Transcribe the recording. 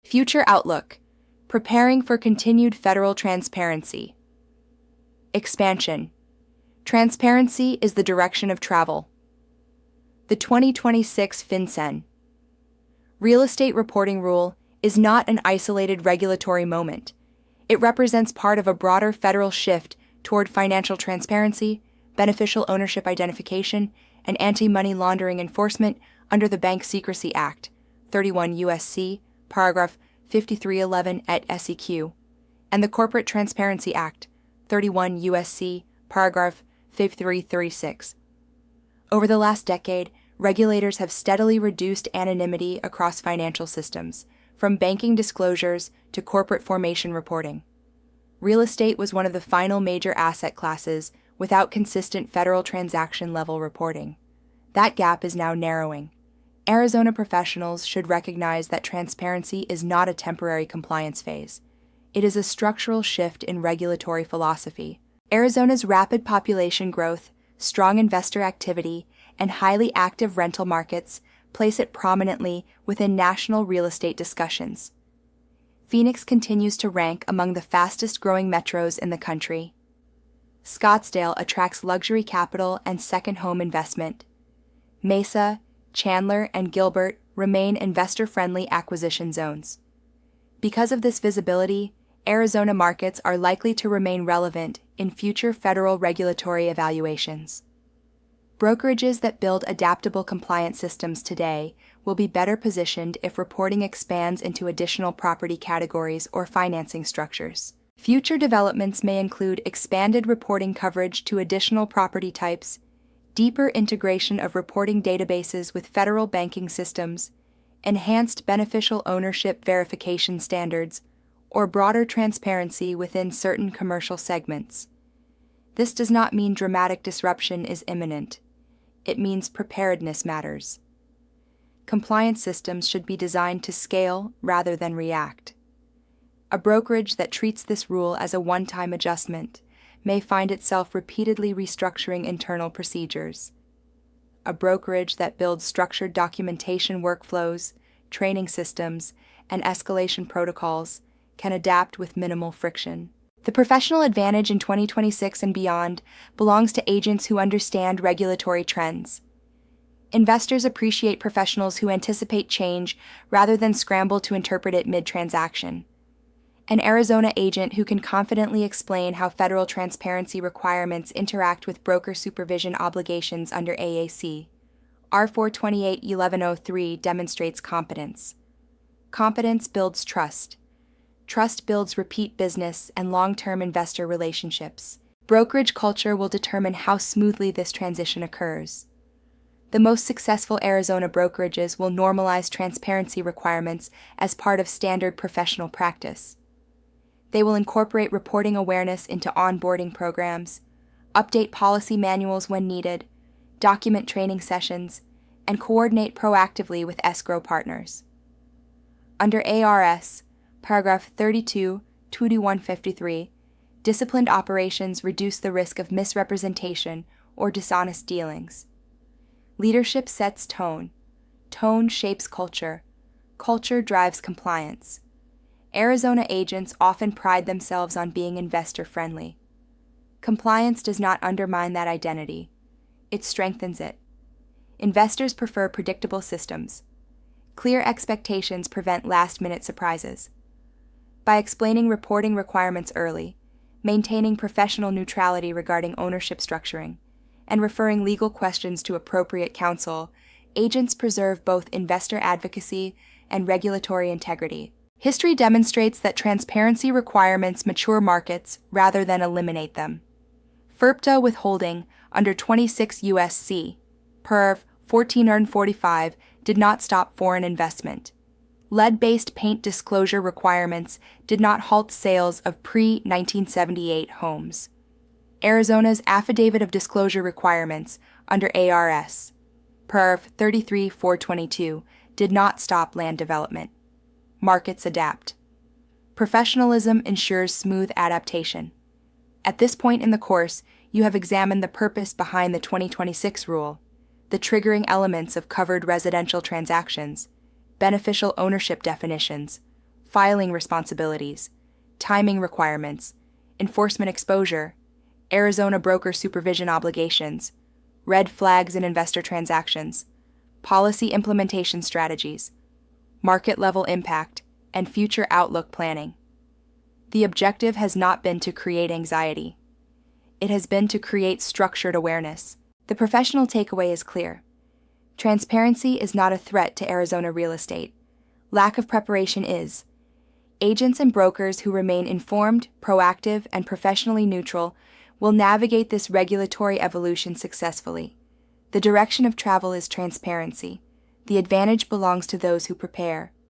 Future outlook: preparing for continued federal transparency. Expansion: transparency is the direction of travel. The 2026 FinCEN Real Estate Reporting Rule is not an isolated regulatory moment. It represents part of a broader federal shift toward financial transparency, beneficial ownership identification, and anti-money laundering enforcement under the Bank Secrecy Act, 31 U.S.C., paragraph 5311 et SEQ, and the Corporate Transparency Act, 31 U.S.C., paragraph 5336. Over the last decade, regulators have steadily reduced anonymity across financial systems, from banking disclosures to corporate formation reporting. Real estate was one of the final major asset classes without consistent federal transaction-level reporting. That gap is now narrowing. Arizona professionals should recognize that transparency is not a temporary compliance phase. It is a structural shift in regulatory philosophy. Arizona's rapid population growth, strong investor activity, and highly active rental markets place it prominently within national real estate discussions. Phoenix continues to rank among the fastest-growing metros in the country. Scottsdale attracts luxury capital and second home investment. Mesa, Chandler, and Gilbert remain investor-friendly acquisition zones. Because of this visibility, Arizona markets are likely to remain relevant in future federal regulatory evaluations. Brokerages that build adaptable compliance systems today will be better positioned if reporting expands into additional property categories or financing structures. Future developments may include expanded reporting coverage to additional property types, deeper integration of reporting databases with federal banking systems, enhanced beneficial ownership verification standards, or broader transparency within certain commercial segments. This does not mean dramatic disruption is imminent. It means preparedness matters. Compliance systems should be designed to scale rather than react. A brokerage that treats this rule as a one-time adjustment may find itself repeatedly restructuring internal procedures. A brokerage that builds structured documentation workflows, training systems, and escalation protocols can adapt with minimal friction. The professional advantage in 2026 and beyond belongs to agents who understand regulatory trends. Investors appreciate professionals who anticipate change rather than scramble to interpret it mid-transaction. An Arizona agent who can confidently explain how federal transparency requirements interact with broker supervision obligations under AAC. R428-1103 demonstrates competence. Competence builds trust. Trust builds repeat business and long-term investor relationships. Brokerage culture will determine how smoothly this transition occurs. The most successful Arizona brokerages will normalize transparency requirements as part of standard professional practice. They will incorporate reporting awareness into onboarding programs, update policy manuals when needed, document training sessions, and coordinate proactively with escrow partners. Under ARS, paragraph 32-2153, disciplined operations reduce the risk of misrepresentation or dishonest dealings. Leadership sets tone. Tone shapes culture. Culture drives compliance. Arizona agents often pride themselves on being investor-friendly. Compliance does not undermine that identity. It strengthens it. Investors prefer predictable systems. Clear expectations prevent last-minute surprises. By explaining reporting requirements early, maintaining professional neutrality regarding ownership structuring, and referring legal questions to appropriate counsel, agents preserve both investor advocacy and regulatory integrity. History demonstrates that transparency requirements mature markets rather than eliminate them. FIRPTA withholding under 26 U.S.C. Perv. 1445 did not stop foreign investment. Lead-based paint disclosure requirements did not halt sales of pre-1978 homes. Arizona's Affidavit of Disclosure requirements under ARS. Perv. 33-422 did not stop land development. Markets adapt. Professionalism ensures smooth adaptation. At this point in the course, you have examined the purpose behind the 2026 rule, the triggering elements of covered residential transactions, beneficial ownership definitions, filing responsibilities, timing requirements, enforcement exposure, Arizona broker supervision obligations, red flags in investor transactions, policy implementation strategies, market-level impact, and future outlook planning. The objective has not been to create anxiety. It has been to create structured awareness. The professional takeaway is clear. Transparency is not a threat to Arizona real estate. Lack of preparation is. Agents and brokers who remain informed, proactive, and professionally neutral will navigate this regulatory evolution successfully. The direction of travel is transparency. The advantage belongs to those who prepare.